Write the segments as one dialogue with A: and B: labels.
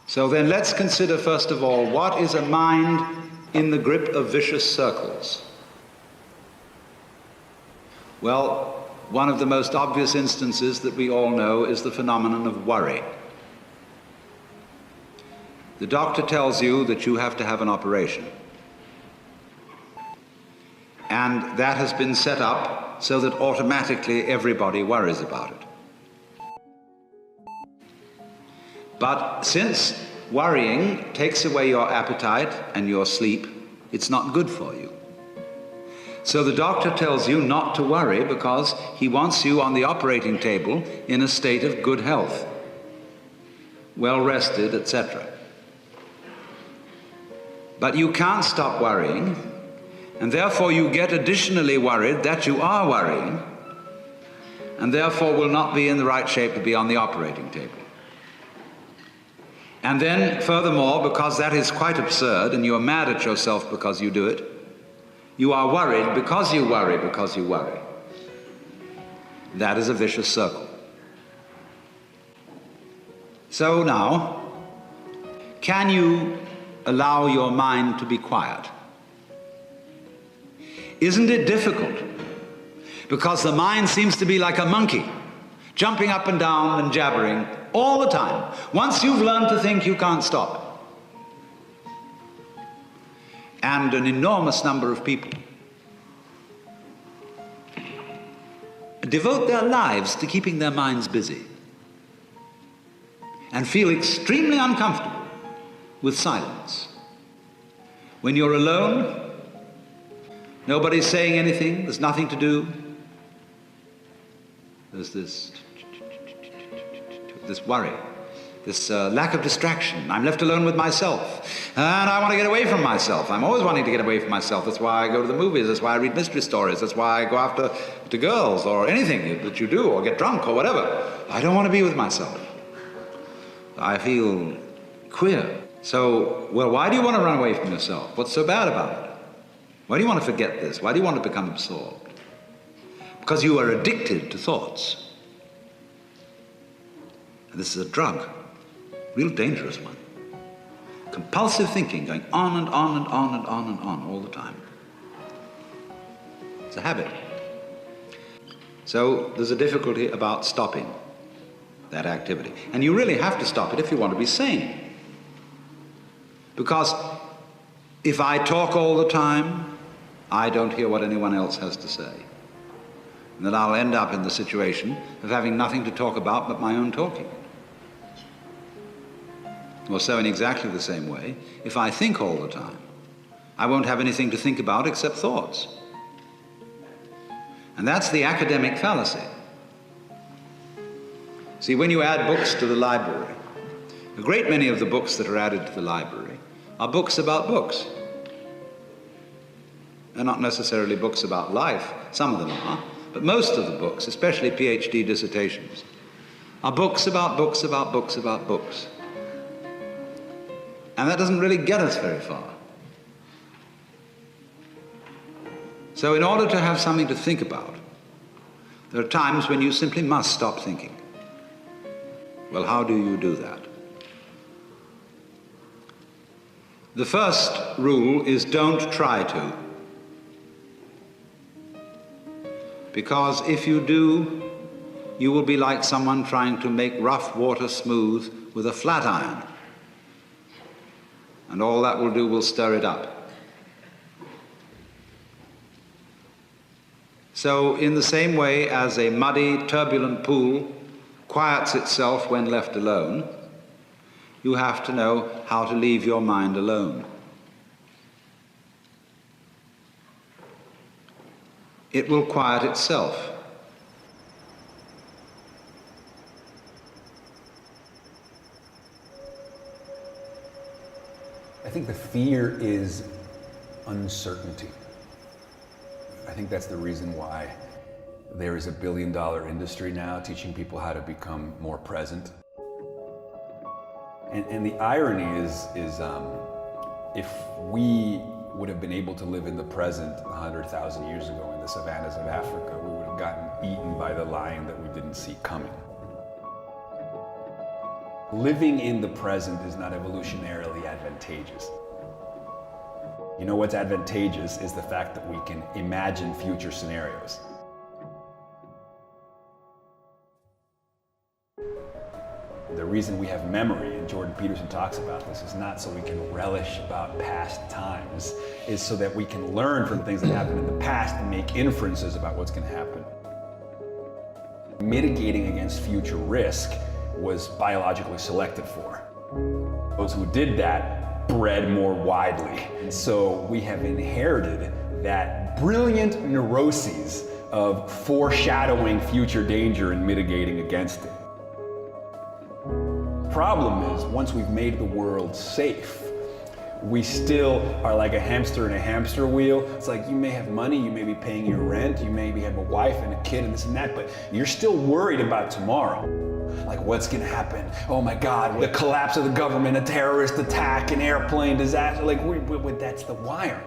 A: So then let's consider first of all, what is a mind in the grip of vicious circles? Well, one of the most obvious instances that we all know is the phenomenon of worry. The doctor tells you that you have to have an operation. And that has been set up so that automatically everybody worries about it. But since worrying takes away your appetite and your sleep, it's not good for you. So the doctor tells you not to worry because he wants you on the operating table in a state of good health, well rested, etc. But you can't stop worrying, and therefore you get additionally worried that you are worrying, and therefore will not be in the right shape to be on the operating table. And then, furthermore, because that is quite absurd, and you are mad at yourself because you do it, you are worried because you worry because you worry. That is a vicious circle. So now, can you allow your mind to be quiet? Isn't it difficult? Because the mind seems to be like a monkey, jumping up and down and jabbering all the time. Once you've learned to think, you can't stop. And an enormous number of people devote their lives to keeping their minds busy and feel extremely uncomfortable with silence. When you're alone, nobody's saying anything, there's nothing to do. There's this worry, this lack of distraction. I'm left alone with myself, and I want to get away from myself. I'm always wanting to get away from myself. That's why I go to the movies, that's why I read mystery stories, that's why I go after girls or anything that you do, or get drunk or whatever. I don't want to be with myself. I feel queer. So, well, why do you want to run away from yourself? What's so bad about it? Why do you want to forget this? Why do you want to become absorbed? Because you are addicted to thoughts. And this is a drug, a real dangerous one. Compulsive thinking, going on and on and on and on and on all the time. It's a habit. So there's a difficulty about stopping that activity. And you really have to stop it if you want to be sane. Because if I talk all the time, I don't hear what anyone else has to say. And then I'll end up in the situation of having nothing to talk about but my own talking. Or so in exactly the same way, if I think all the time, I won't have anything to think about except thoughts. And that's the academic fallacy. See, when you add books to the library, a great many of the books that are added to the library are books about books. They're not necessarily books about life. Some of them are. But most of the books, especially PhD dissertations, are books about books about books about books. And that doesn't really get us very far. So in order to have something to think about, there are times when you simply must stop thinking. Well, how do you do that? The first rule is don't try to. Because if you do, you will be like someone trying to make rough water smooth with a flat iron. And all that will do will stir it up. So in the same way as a muddy, turbulent pool quiets itself when left alone, you have to know how to leave your mind alone. It will quiet itself.
B: I think the fear is uncertainty. I think that's the reason why there is a billion-dollar industry now teaching people how to become more present. And the irony is if we would have been able to live in the present 100,000 years ago in the savannas of Africa, we would have gotten eaten by the lion that we didn't see coming. Living in the present is not evolutionarily advantageous. You know what's advantageous is the fact that we can imagine future scenarios. The reason we have memory, and Jordan Peterson talks about this, is not so we can relish about past times, is so that we can learn from things that happened in the past and make inferences about what's going to happen. Mitigating against future risk was biologically selected for. Those who did that bred more widely. And so we have inherited that brilliant neuroses of foreshadowing future danger and mitigating against it. Problem is, once we've made the world safe, we still are like a hamster in a hamster wheel. It's like you may have money, you may be paying your rent, you maybe have a wife and a kid and this and that, but you're still worried about tomorrow. Like, what's gonna happen? Oh my God, the collapse of the government, a terrorist attack, an airplane disaster. Like, that's the wire.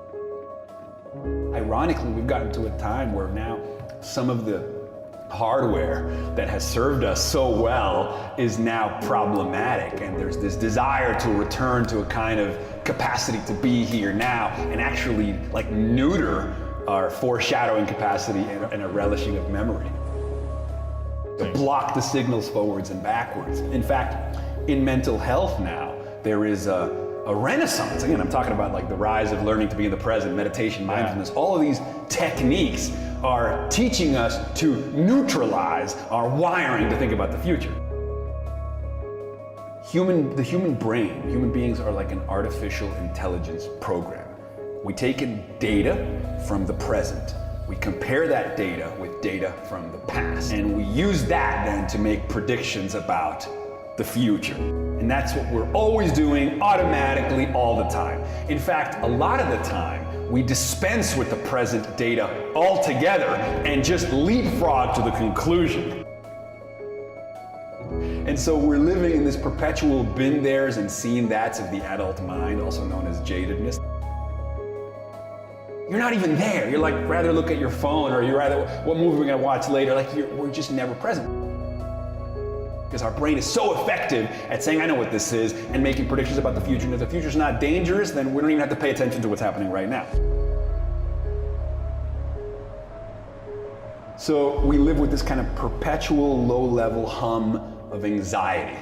B: Ironically, we've gotten to a time where now some of the hardware that has served us so well is now problematic, and there's this desire to return to a kind of capacity to be here now and actually like neuter our foreshadowing capacity and a relishing of memory. To block the signals forwards and backwards. In fact, in mental health now, there is a renaissance. Again, I'm talking about like the rise of learning to be in the present, meditation, mindfulness. All of these techniques are teaching us to neutralize our wiring to think about the future. The human brain, human beings are like an artificial intelligence program. We take in data from the present. We compare that data with data from the past. And we use that then to make predictions about the future. And that's what we're always doing automatically all the time. In fact, a lot of the time, we dispense with the present data altogether and just leapfrog to the conclusion. And so we're living in this perpetual been there's and seen that's of the adult mind, also known as jadedness. You're not even there. You're like, rather look at your phone, or you're rather, what movie we're gonna watch later. Like, we're just never present. Because our brain is so effective at saying, I know what this is, and making predictions about the future. And if the future's not dangerous, then we don't even have to pay attention to what's happening right now. So we live with this kind of perpetual low-level hum of anxiety.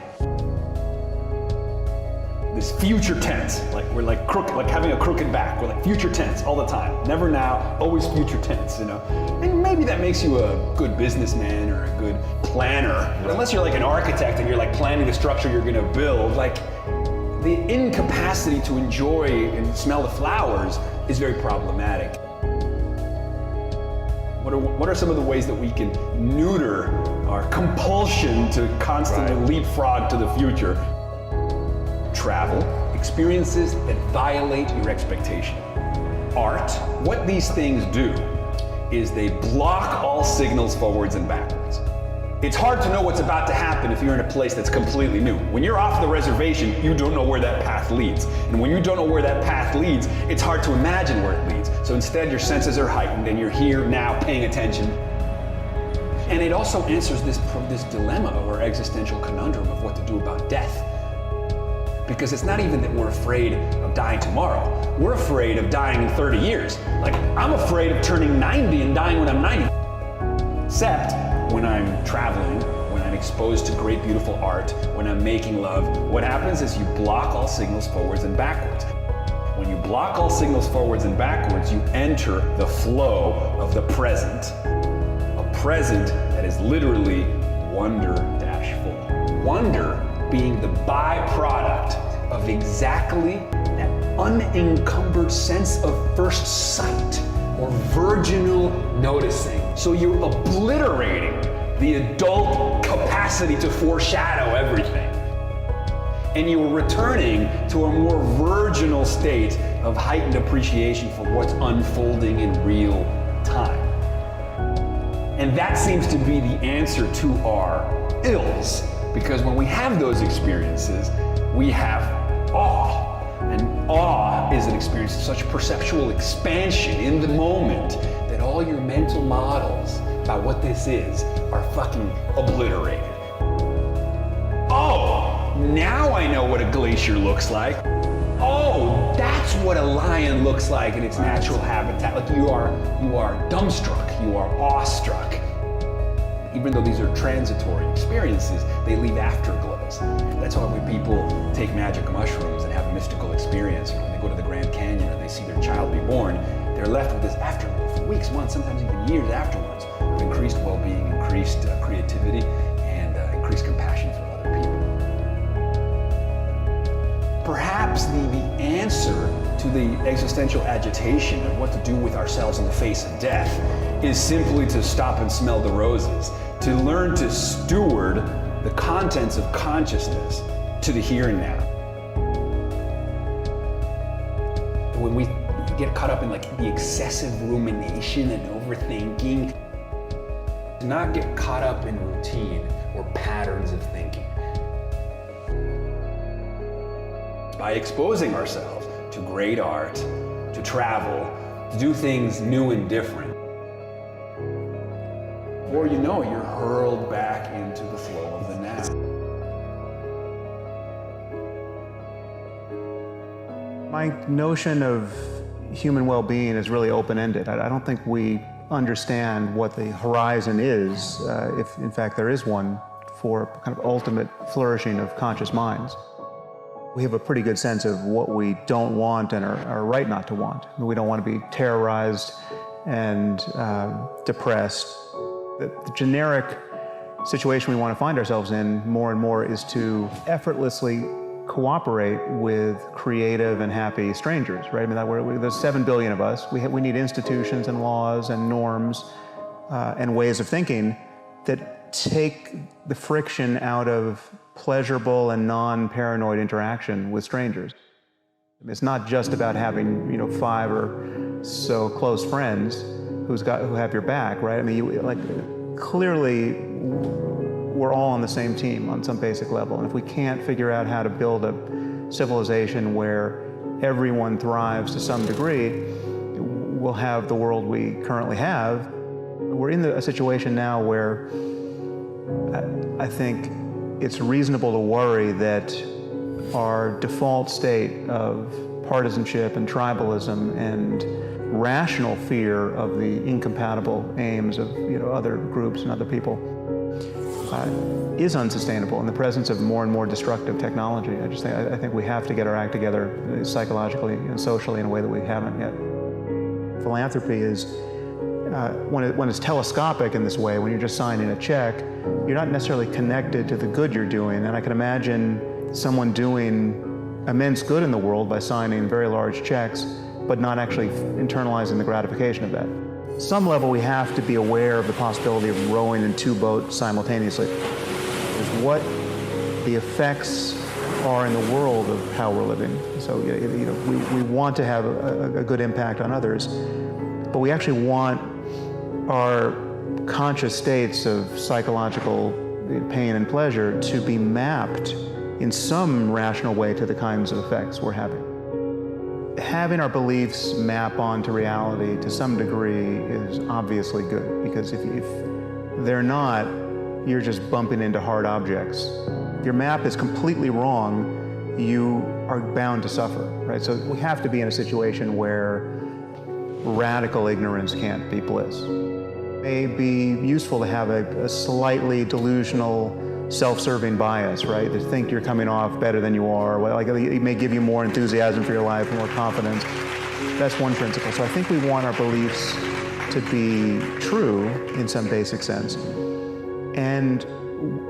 B: This future tense, like we're like crooked, like having a crooked back. We're like future tense all the time. Never now, always future tense, you know? And maybe that makes you a good businessman or a good planner. But unless you're like an architect and you're like planning the structure you're gonna build, like the incapacity to enjoy and smell the flowers is very problematic. What are some of the ways that we can neuter our compulsion to constantly leapfrog to the future? Travel, experiences that violate your expectation. Art, what these things do is they block all signals forwards and backwards. It's hard to know what's about to happen if you're in a place that's completely new. When you're off the reservation, you don't know where that path leads. And when you don't know where that path leads, it's hard to imagine where it leads. So instead, your senses are heightened and you're here now paying attention. And it also answers this dilemma or existential conundrum of what to do about death. Because it's not even that we're afraid of dying tomorrow. We're afraid of dying in 30 years. Like, I'm afraid of turning 90 and dying when I'm 90. Except when I'm traveling, when I'm exposed to great, beautiful art, when I'm making love, what happens is you block all signals forwards and backwards. When you block all signals forwards and backwards, you enter the flow of the present. A present that is literally wonder-full. Wonder being the byproduct of exactly that unencumbered sense of first sight or virginal noticing. So you're obliterating the adult capacity to foreshadow everything. And you're returning to a more virginal state of heightened appreciation for what's unfolding in real time. And that seems to be the answer to our ills. Because when we have those experiences, we have awe. And awe is an experience of such perceptual expansion in the moment that all your mental models about what this is are fucking obliterated. Oh, now I know what a glacier looks like. Oh, that's what a lion looks like in its natural habitat. Like you are dumbstruck, you are awestruck. Even though these are transitory experiences, they leave afterglows. That's why when people take magic mushrooms and have a mystical experience, when they go to the Grand Canyon or they see their child be born, they're left with this afterglow for weeks, months, sometimes even years afterwards, of increased well-being, increased creativity, and increased compassion for other people. Perhaps the answer to the existential agitation of what to do with ourselves in the face of death is simply to stop and smell the roses, to learn to steward the contents of consciousness to the here and now. When we get caught up in like the excessive rumination and overthinking, to not get caught up in routine or patterns of thinking. By exposing ourselves to great art, to travel, to do things new and different, or you know, you're hurled back into the flow of the now.
C: My notion of human well-being is really open-ended. I don't think we understand what the horizon is, if in fact there is one, for kind of ultimate flourishing of conscious minds. We have a pretty good sense of what we don't want and are right not to want. We don't want to be terrorized and depressed. The generic situation we want to find ourselves in more and more is to effortlessly cooperate with creative and happy strangers, right? I mean, there's 7 billion of us. We need institutions and laws and norms and ways of thinking that take the friction out of pleasurable and non-paranoid interaction with strangers. It's not just about having 5 or so close friends who have your back, right? I mean, clearly we're all on the same team on some basic level, and if we can't figure out how to build a civilization where everyone thrives to some degree, we'll have the world we currently have. We're in a situation now where I think it's reasonable to worry that our default state of partisanship and tribalism and rational fear of the incompatible aims of other groups and other people is unsustainable in the presence of more and more destructive technology. I think we have to get our act together psychologically and socially in a way that we haven't yet. Philanthropy is, when it's telescopic in this way, when you're just signing a check, you're not necessarily connected to the good you're doing. And I can imagine someone doing immense good in the world by signing very large checks, but not actually internalizing the gratification of that. At some level, we have to be aware of the possibility of rowing in 2 boats simultaneously. Is what the effects are in the world of how we're living. So we want to have a good impact on others, but we actually want our conscious states of psychological pain and pleasure to be mapped in some rational way to the kinds of effects we're having. Having our beliefs map onto reality to some degree is obviously good, because if they're not, you're just bumping into hard objects. If your map is completely wrong, you are bound to suffer, right? So we have to be in a situation where radical ignorance can't be bliss. It may be useful to have a slightly delusional, self-serving bias, right? To think you're coming off better than you are. It may give you more enthusiasm for your life, more confidence. That's one principle. So I think we want our beliefs to be true in some basic sense. And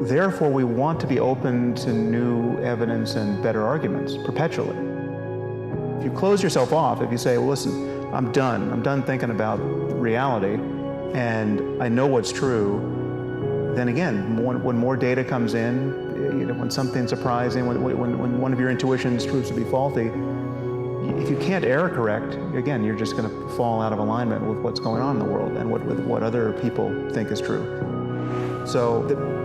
C: therefore, we want to be open to new evidence and better arguments perpetually. If you close yourself off, if you say, well, listen, I'm done thinking about reality, and I know what's true, then again, when more data comes in, when something's surprising, when one of your intuitions proves to be faulty, if you can't error correct, again, you're just going to fall out of alignment with what's going on in the world and with what other people think is true. So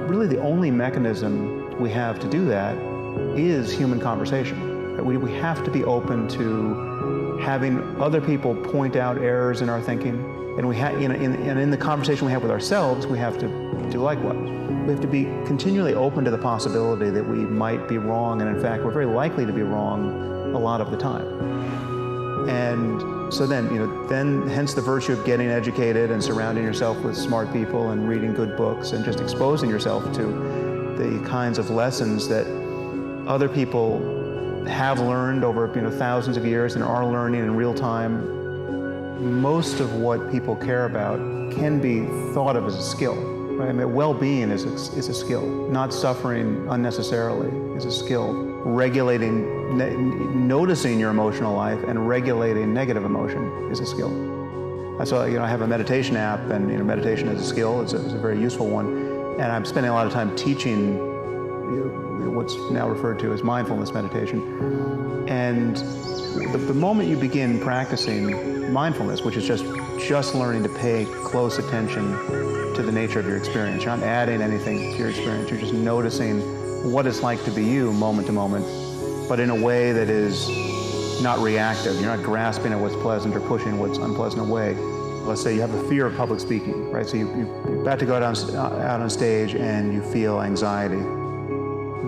C: really the only mechanism we have to do that is human conversation. We have to be open to having other people point out errors in our thinking, and in the conversation we have with ourselves, we have to do likewise. We have to be continually open to the possibility that we might be wrong, and in fact, we're very likely to be wrong a lot of the time. And so then, hence the virtue of getting educated and surrounding yourself with smart people and reading good books and just exposing yourself to the kinds of lessons that other people have learned over thousands of years and are learning in real time. Most of what people care about can be thought of as a skill, right? I mean, well-being is a skill. Not suffering unnecessarily is a skill. Regulating, noticing your emotional life and regulating negative emotion is a skill. So, I have a meditation app, and meditation is a skill. It's a very useful one, and I'm spending a lot of time teaching what's now referred to as mindfulness meditation. And the moment you begin practicing mindfulness, which is just learning to pay close attention to the nature of your experience. You're not adding anything to your experience. You're just noticing what it's like to be you moment to moment, but in a way that is not reactive. You're not grasping at what's pleasant or pushing what's unpleasant away. Let's say you have a fear of public speaking, right? So you're about to go out on stage and you feel anxiety.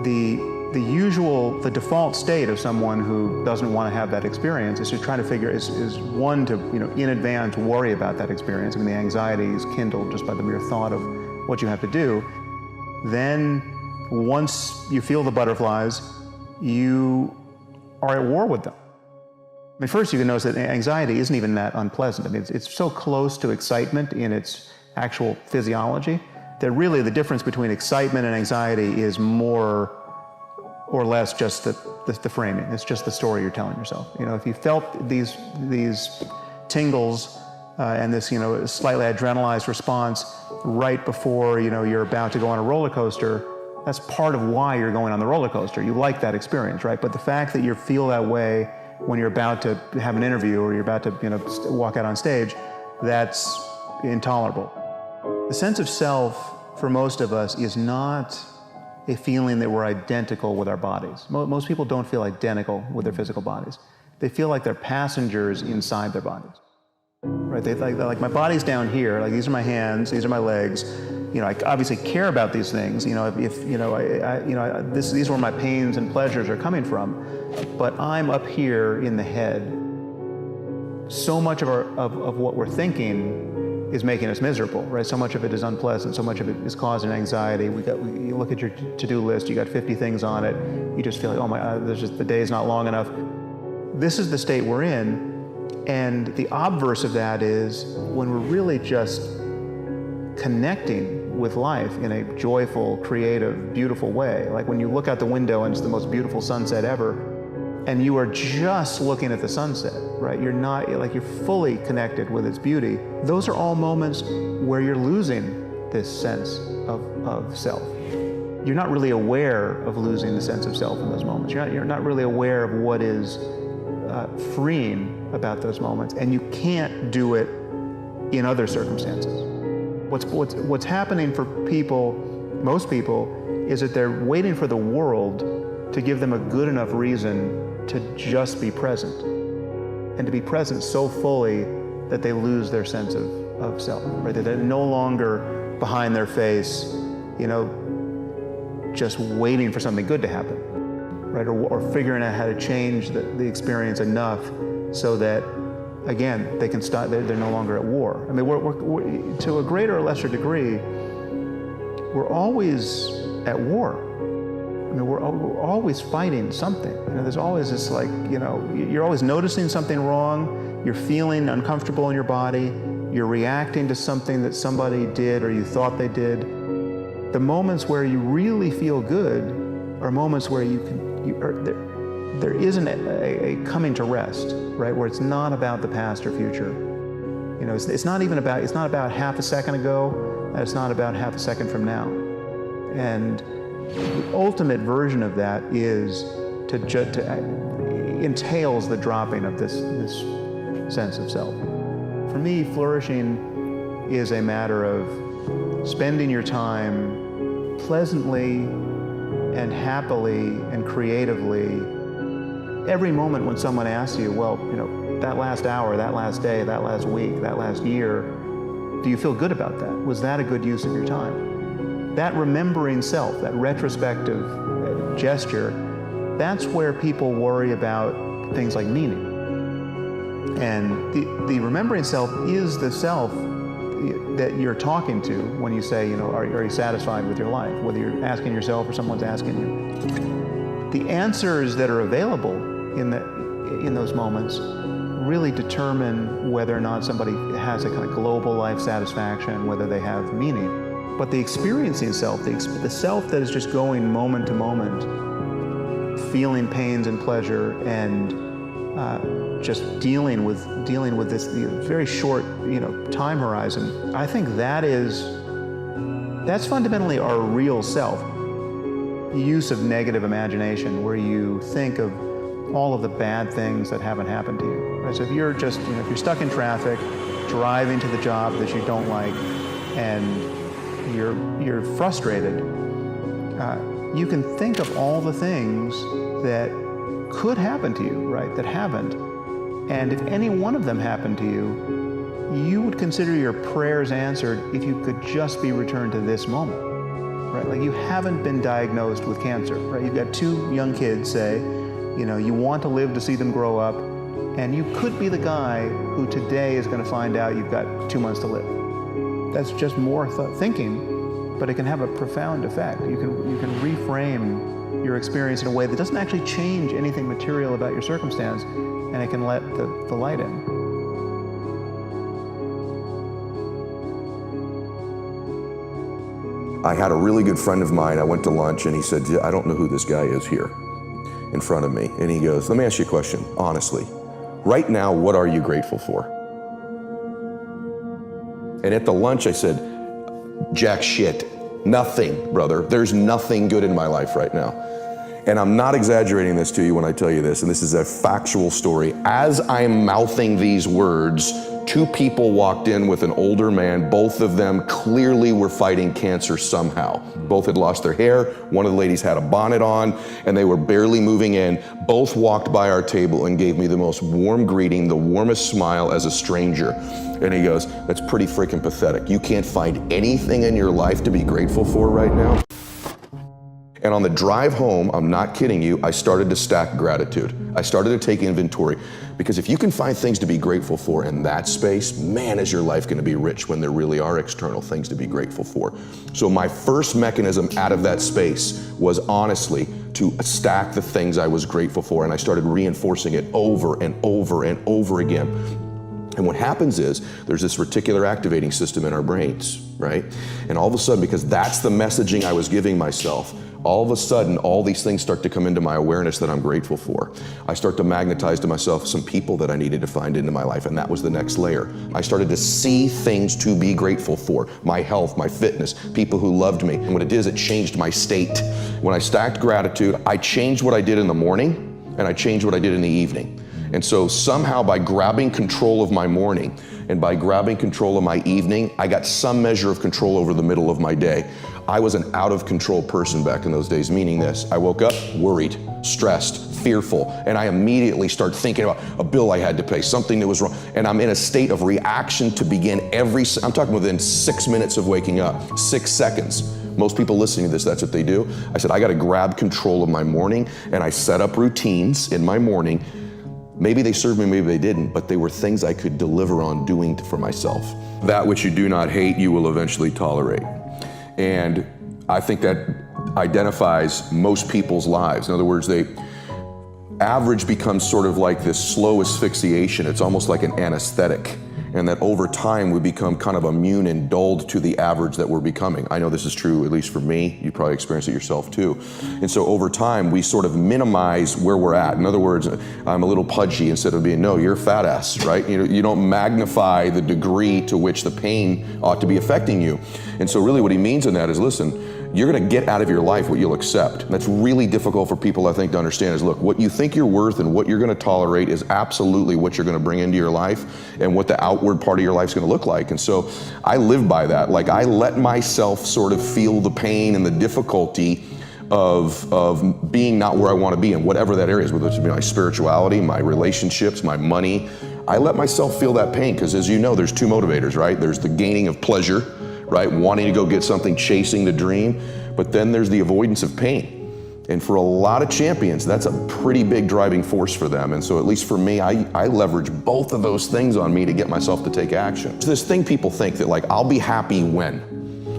C: The default state of someone who doesn't want to have that experience is to try to figure, is one, to in advance worry about that experience. I mean, the anxiety is kindled just by the mere thought of what you have to do. Then once you feel the butterflies, you are at war with them. I mean, first you can notice that anxiety isn't even that unpleasant. I mean, it's so close to excitement in its actual physiology that really the difference between excitement and anxiety is more or less just the framing. It's just the story you're telling yourself. If you felt these tingles and this slightly adrenalized response right before you're about to go on a roller coaster, that's part of why you're going on the roller coaster. You like that experience, right? But the fact that you feel that way when you're about to have an interview or you're about to walk out on stage, that's intolerable. The sense of self for most of us is not a feeling that we're identical with our bodies. Most people don't feel identical with their physical bodies. They feel like they're passengers inside their bodies, right? They're like my body's down here, like these are my hands, these are my legs. I obviously care about these things. These are where my pains and pleasures are coming from, but I'm up here in the head. So much of what we're thinking is making us miserable, right? So much of it is unpleasant. So much of it is causing anxiety. You look at your to-do list. You got 50 things on it. You just feel like, oh my God, the day is not long enough. This is the state we're in, and the obverse of that is when we're really just connecting with life in a joyful, creative, beautiful way. Like when you look out the window and it's the most beautiful sunset ever, and you are just looking at the sunset, right? You're fully connected with its beauty. Those are all moments where you're losing this sense of self. You're not really aware of losing the sense of self in those moments. You're not really aware of what is freeing about those moments, and you can't do it in other circumstances. What's happening for people, most people, is that they're waiting for the world to give them a good enough reason to just be present, and to be present so fully that they lose their sense of self, right? That they're no longer behind their face, just waiting for something good to happen, right? Or figuring out how to change the experience enough so that, again, they can stop. They're no longer at war. I mean, we're to a greater or lesser degree, we're always at war. I mean, we're always fighting something. There's always this you're always noticing something wrong. You're feeling uncomfortable in your body. You're reacting to something that somebody did or you thought they did. The moments where you really feel good are moments where there isn't a coming to rest, right? Where it's not about the past or future. It's not about half a second ago, and it's not about half a second from now. And the ultimate version of that is entails the dropping of this sense of self. For me, flourishing is a matter of spending your time pleasantly and happily and creatively. Every moment when someone asks you, well, that last hour, that last day, that last week, that last year, do you feel good about that? Was that a good use of your time? That remembering self, that retrospective gesture, that's where people worry about things like meaning. And the remembering self is the self that you're talking to when you say, are you satisfied with your life? Whether you're asking yourself or someone's asking you. The answers that are available in those moments really determine whether or not somebody has a kind of global life satisfaction, whether they have meaning. But the experiencing self, the self that is just going moment to moment, feeling pains and pleasure, and just dealing with this very short time horizon, I think that's fundamentally our real self. Use of negative imagination, where you think of all of the bad things that haven't happened to you. Right? So if you're just, if you're stuck in traffic, driving to the job that you don't like, and you're frustrated, you can think of all the things that could happen to you, right, that haven't. And if any one of them happened to you, you would consider your prayers answered if you could just be returned to this moment, right? Like, you haven't been diagnosed with cancer, right? You've got 2 young kids, say, you want to live to see them grow up, and you could be the guy who today is going to find out you've got 2 months to live. That's just more thinking, but it can have a profound effect. You can reframe your experience in a way that doesn't actually change anything material about your circumstance, and it can let the light in.
D: I had a really good friend of mine, I went to lunch, and he said, I don't know who this guy is here in front of me. And he goes, let me ask you a question, honestly. Right now, what are you grateful for? And at the lunch I said, jack shit, nothing, brother. There's nothing good in my life right now. And I'm not exaggerating this to you when I tell you this, and this is a factual story. As I'm mouthing these words, 2 people walked in with an older man. Both of them clearly were fighting cancer somehow. Both had lost their hair. One of the ladies had a bonnet on, and they were barely moving in. Both walked by our table and gave me the most warm greeting, the warmest smile as a stranger. And he goes, that's pretty freaking pathetic. You can't find anything in your life to be grateful for right now? And on the drive home, I'm not kidding you, I started to stack gratitude. I started to take inventory, because if you can find things to be grateful for in that space, man, is your life going to be rich when there really are external things to be grateful for. So my first mechanism out of that space was honestly to stack the things I was grateful for, and I started reinforcing it over and over and over again. And what happens is there's this reticular activating system in our brains, right? And all of a sudden, because that's the messaging I was giving myself, all of a sudden, all these things start to come into my awareness that I'm grateful for. I start to magnetize to myself some people that I needed to find into my life, and that was the next layer. I started to see things to be grateful for. My health, my fitness, people who loved me. And what it did is it changed my state. When I stacked gratitude, I changed what I did in the morning, and I changed what I did in the evening. And so somehow, by grabbing control of my morning and by grabbing control of my evening, I got some measure of control over the middle of my day. I was an out of control person back in those days, meaning this: I woke up worried, stressed, fearful, and I immediately start thinking about a bill I had to pay, something that was wrong, and I'm in a state of reaction to begin I'm talking within 6 minutes of waking up, 6 seconds. Most people listening to this, that's what they do. I said, I gotta grab control of my morning, and I set up routines in my morning. Maybe they served me, maybe they didn't, but they were things I could deliver on doing for myself. That which you do not hate, you will eventually tolerate. And I think that identifies most people's lives. In other words, average becomes sort of like this slow asphyxiation. It's almost like an anesthetic. And that over time we become kind of immune and dulled to the average that we're becoming. I know this is true, at least for me. You probably experience it yourself too. And so over time we sort of minimize where we're at. In other words, I'm a little pudgy instead of being, no, you're a fat ass, right? You don't magnify the degree to which the pain ought to be affecting you. And so really what he means in that is, listen, you're gonna get out of your life what you'll accept. And that's really difficult for people, I think, to understand is, look, what you think you're worth and what you're gonna tolerate is absolutely what you're gonna bring into your life and what the outward part of your life's gonna look like. And so I live by that. Like, I let myself sort of feel the pain and the difficulty of being not where I wanna be in whatever that area is, whether it's my spirituality, my relationships, my money. I let myself feel that pain because, as you know, there's 2 motivators, right? There's the gaining of pleasure, right? Wanting to go get something, chasing the dream. But then there's the avoidance of pain. And for a lot of champions, that's a pretty big driving force for them. And so at least for me, I leverage both of those things on me to get myself to take action. It's this thing people think that like, I'll be happy when?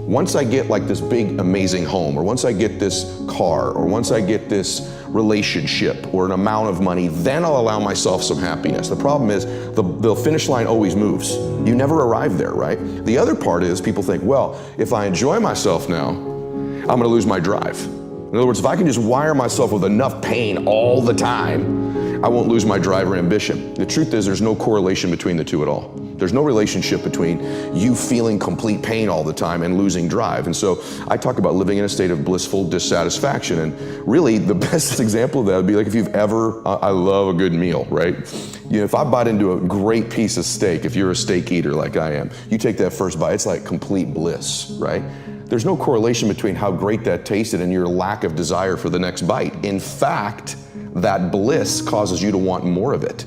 D: Once I get like this big, amazing home, or once I get this car, or once I get this relationship or an amount of money, then I'll allow myself some happiness. The problem is the finish line always moves. You never arrive there, right? The other part is people think, well, if I enjoy myself now, I'm gonna lose my drive. In other words, if I can just wire myself with enough pain all the time, I won't lose my drive or ambition. The truth is there's no correlation between the two at all. There's no relationship between you feeling complete pain all the time and losing drive. And so I talk about living in a state of blissful dissatisfaction. And really the best example of that would be like if you've ever, I love a good meal, right? You know, if I bite into a great piece of steak, if you're a steak eater like I am, you take that first bite, it's like complete bliss, right? There's no correlation between how great that tasted and your lack of desire for the next bite. In fact, that bliss causes you to want more of it.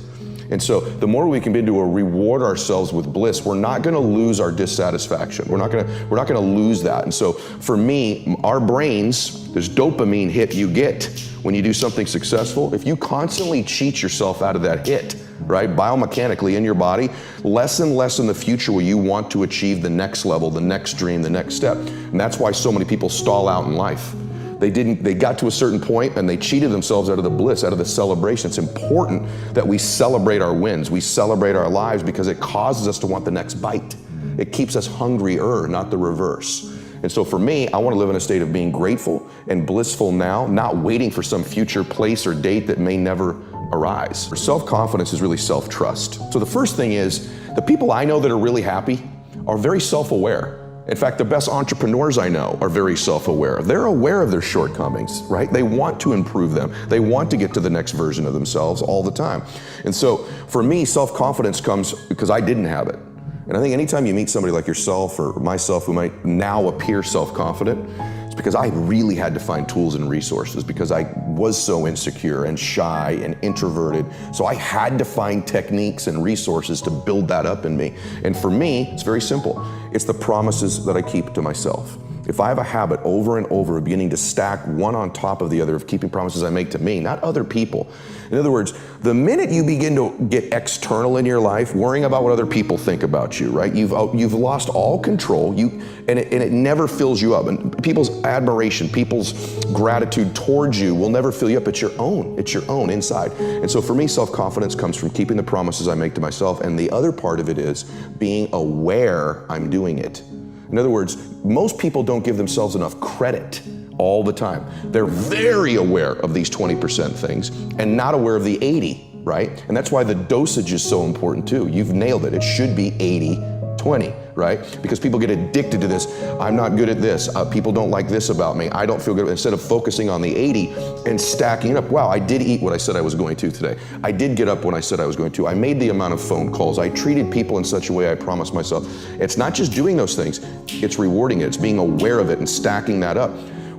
D: And so the more we can begin to reward ourselves with bliss, we're not gonna lose our dissatisfaction. We're not gonna lose that. And so for me, our brains, this dopamine hit you get when you do something successful, if you constantly cheat yourself out of that hit, right, biomechanically in your body, less and less in the future will you want to achieve the next level, the next dream, the next step. And that's why so many people stall out in life. They got to a certain point and they cheated themselves out of the bliss, out of the celebration. It's important that we celebrate our wins, we celebrate our lives because it causes us to want the next bite. It keeps us hungrier, not the reverse. And so for me, I want to live in a state of being grateful and blissful now, not waiting for some future place or date that may never arise. Self-confidence is really self-trust. So the first thing is, the people I know that are really happy are very self-aware. In fact, the best entrepreneurs I know are very self-aware. They're aware of their shortcomings, right? They want to improve them. They want to get to the next version of themselves all the time. And so for me, self-confidence comes because I didn't have it. And I think anytime you meet somebody like yourself or myself who might now appear self-confident, it's because I really had to find tools and resources because I was so insecure and shy and introverted. So I had to find techniques and resources to build that up in me. And for me, it's very simple. It's the promises that I keep to myself. If I have a habit over and over of beginning to stack one on top of the other, of keeping promises I make to me, not other people. In other words, the minute you begin to get external in your life, worrying about what other people think about you, right? You've lost all control, and it never fills you up. And people's admiration, people's gratitude towards you will never fill you up. It's your own inside. And so for me, self-confidence comes from keeping the promises I make to myself. And the other part of it is being aware I'm doing it. In other words, most people don't give themselves enough credit all the time. They're very aware of these 20% things and not aware of the 80, right? And that's why the dosage is so important too. You've nailed it. It should be 80-20, right? Because people get addicted to this. I'm not good at this. People don't like this about me. I don't feel good. Instead of focusing on the 80 and stacking it up. Wow, I did eat what I said I was going to today. I did get up when I said I was going to. I made the amount of phone calls. I treated people in such a way I promised myself. It's not just doing those things. It's rewarding it. It's being aware of it and stacking that up.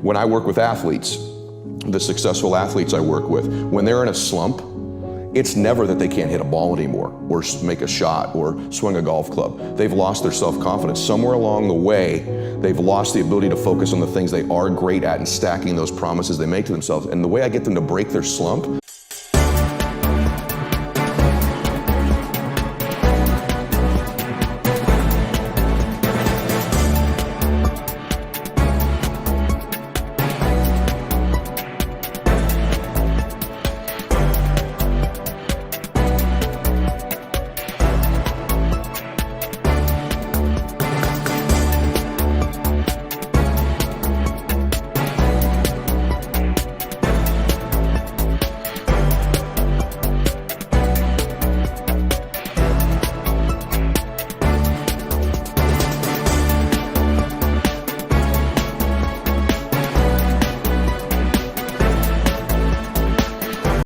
D: When I work with athletes, the successful athletes I work with, when they're in a slump, it's never that they can't hit a ball anymore or make a shot or swing a golf club. They've lost their self-confidence. Somewhere along the way, they've lost the ability to focus on the things they are great at and stacking those promises they make to themselves. And the way I get them to break their slump